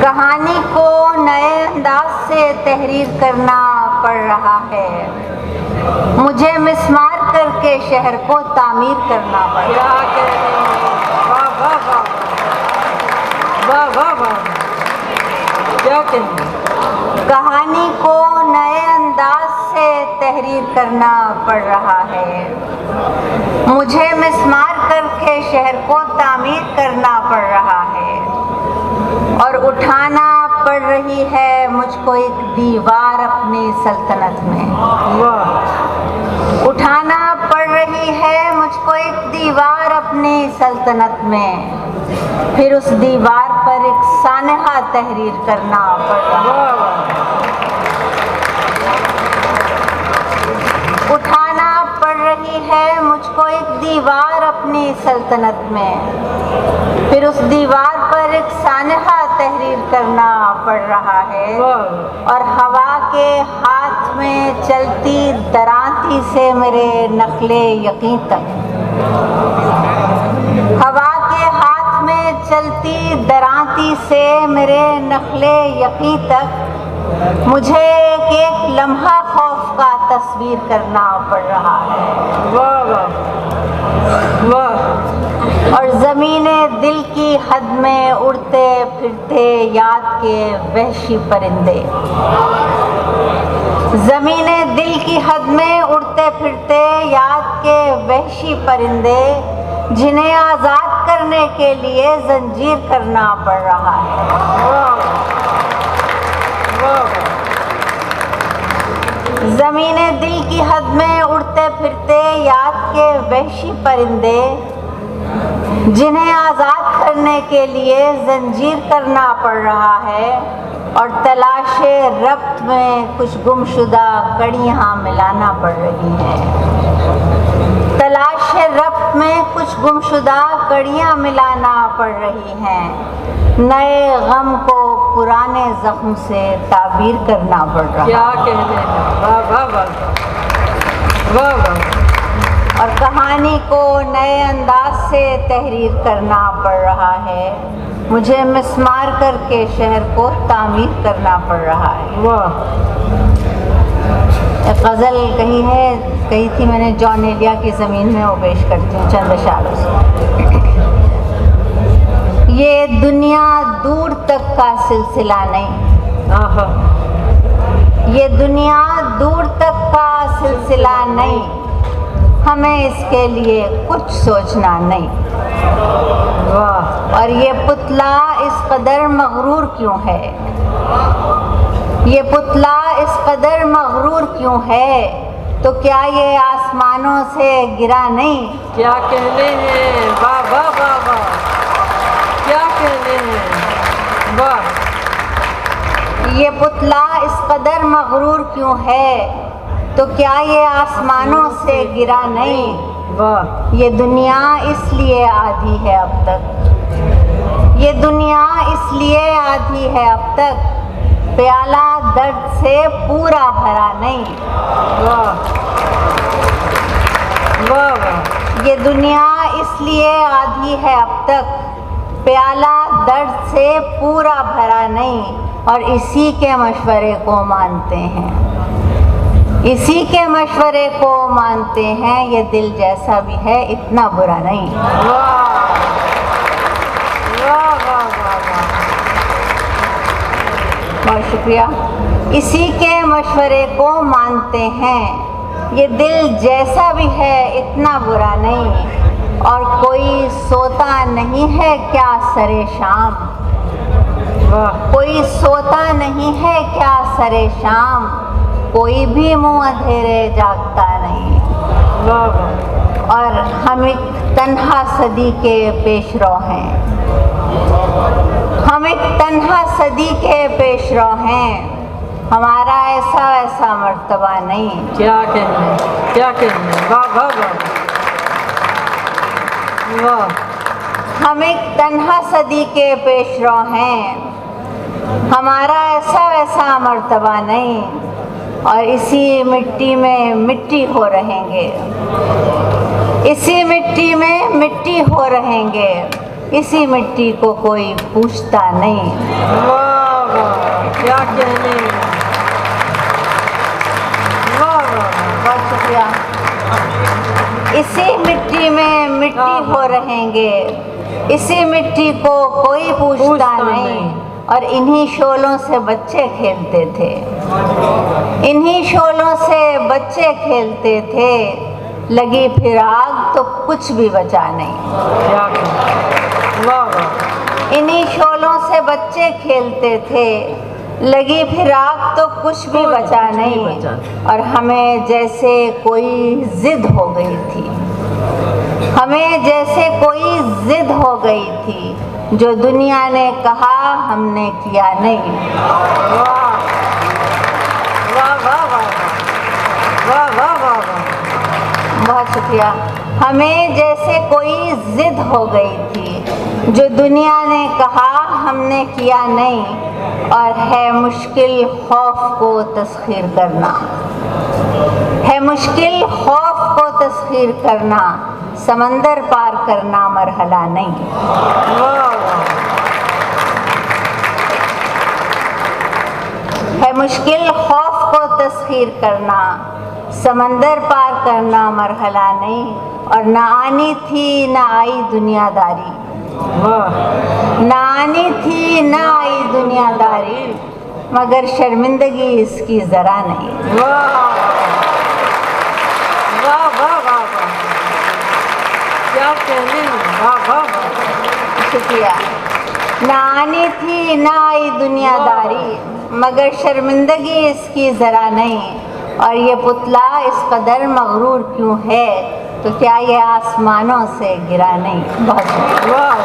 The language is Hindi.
कहानी को नए अंदाज से तहरीर करना पड़ रहा है। मुझे मिस्मार करके शहर को तामीर करना पड़ रहा है। वाह वाह वाह वाह वाह वाह, क्या कहना। कहानी को नए अंदाज से तहरीर करना पड़ रहा है। मुझे मिस्मार करके शहर को तामीर करना पड़ रहा है और उठाना पड़ रही है मुझको एक दीवार अपनी सल्तनत में। वाह, उठाना पड़ रही है मुझको एक दीवार अपनी सल्तनत में, फिर उस दीवार पर एक सानहा तहरीर करना पड़ रहा है। उठाना पड़ रही है मुझको एक दीवार अपनी सल्तनत में, फिर उस दीवार पर एक सानहा तहरीर करना पड़ रहा है और हवा के हाथ में चलती दरांती से मेरे नखले यकीन तक, हवा के हाथ में चलती दरांती से मेरे नखले यकीन तक मुझे एक एक लम्हा खौफ का तस्वीर करना पड़ रहा है। वाह वाह वाह। और ज़मीने दिल की हद में उड़ते फिरते याद के वहशी परिंदे, ज़मीने दिल की हद में उड़ते फिरते याद के वहशी परिंदे, जिन्हें आज़ाद करने के लिए जंजीर करना पड़ रहा है। ज़मीने दिल की हद में उड़ते फिरते याद के वहशी परिंदे, जिन्हें आज़ाद करने के लिए जंजीर करना पड़ रहा है और तलाशे रब्त में कुछ गुमशुदा कड़ियाँ मिलाना पड़ रही हैं। तलाशे रब्त में कुछ गुमशुदा कड़ियाँ मिलाना पड़ रही हैं। नए गम को पुराने जख्म से ताबीर करना पड़ रहा है। क्या कहने हैं। वाह वाह वाह वाह वाह। और कहानी को नए अंदाज से तहरीर करना पड़ रहा है। मुझे मिस्मार करके शहर को तामीर करना पड़ रहा है। वाह। एक गज़ल कही थी मैंने, जॉन एलिया की ज़मीन में, वो पेश करती हूँ चंद अशारों से। ये दुनिया दूर तक का सिलसिला नहीं, आहा। ये दुनिया दूर तक का सिलसिला नहीं, हमें इसके लिए कुछ सोचना नहीं। वाह। और ये पुतला इस कदर मगरूर क्यों है, ये पुतला इस कदर मगरूर क्यों है, तो क्या ये आसमानों से गिरा नहीं। क्या कहने हैं। वाह वाह वाह वाह, क्या कहने हैं। वाह। ये पुतला इस कदर मगरूर क्यों है, तो क्या ये आसमानों से गिरा नहीं। वाह। ये दुनिया इसलिए आधी है अब तक, ये दुनिया इसलिए आधी है अब तक, प्याला दर्द से पूरा भरा नहीं। वाह वाह वाह। ये दुनिया इसलिए आधी है अब तक, प्याला दर्द से पूरा भरा नहीं। और इसी के मशवरे को मानते हैं, इसी के मशवरे को मानते हैं, ये दिल जैसा भी है इतना बुरा नहीं। वाह वाह वाह वाह वाह। बहुत शुक्रिया। इसी के मशवरे को मानते हैं, ये दिल जैसा भी है इतना बुरा नहीं। और कोई सोता नहीं है क्या सरे शाम, कोई सोता नहीं है क्या सरे शाम, कोई भी मुँह अंधेरे जागता नहीं। और हम एक तन्हा सदी के पेशरो हैं, हम एक तन्हा सदी के पेशरो हैं, हमारा ऐसा वैसा मर्तबा नहीं। क्या कहने, क्या कहने। वाह वाह वाह वाह। हम एक तन्हा सदी के पेशरो हैं, हमारा ऐसा वैसा मर्तबा नहीं। और इसी मिट्टी में मिट्टी हो रहेंगे, इसी मिट्टी में मिट्टी हो रहेंगे, इसी मिट्टी को कोई पूछता नहीं। वाह वाह क्या कहने हैं। वाह वाह बहुत शुक्रिया। इसी मिट्टी में मिट्टी हो रहेंगे, इसी मिट्टी को कोई पूछता नहीं। और इन्हीं शोलों से बच्चे खेलते थे, इन्हीं शोलों से बच्चे खेलते थे। लगी फिर आग तो कुछ भी बचा नहीं। क्या कहने। वाह वाह इन्हीं शोलों से बच्चे खेलते थे, लगी फिर आग तो कुछ भी बचा नहीं। और हमें जैसे कोई जिद हो गई थी, हमें जैसे कोई जिद हो गई थी, जो दुनिया ने कहा हमने किया नहीं। वाह वाह वाह वाह वाह वाह वाह वाह। बहुत शुक्रिया। हमें जैसे कोई जिद हो गई थी, जो दुनिया ने कहा हमने किया नहीं। और है मुश्किल खौफ को तस्खीर करना, है मुश्किल खौफ को तस्खीर करना, समंदर पार करना मरहला नहीं। है मुश्किल खौफ को तस्खीर करना, समंदर पार करना मरहला नहीं। और ना आनी थी ना आई दुनियादारी, ना आनी थी ना आई दुनियादारी, मगर शर्मिंदगी इसकी ज़रा नहीं। वाह वाह वाह वाह वाह क्या कहने हैं। वाह वाह वाह। शुक्रिया। ना आनी थी ना आई दुनियादारी, मगर शर्मिंदगी इसकी ज़रा नहीं। और ये पुतला इस कदर मगरूर क्यों है, तो क्या ये आसमानों से गिरा नहीं। बहुत शुक्रिया। वाह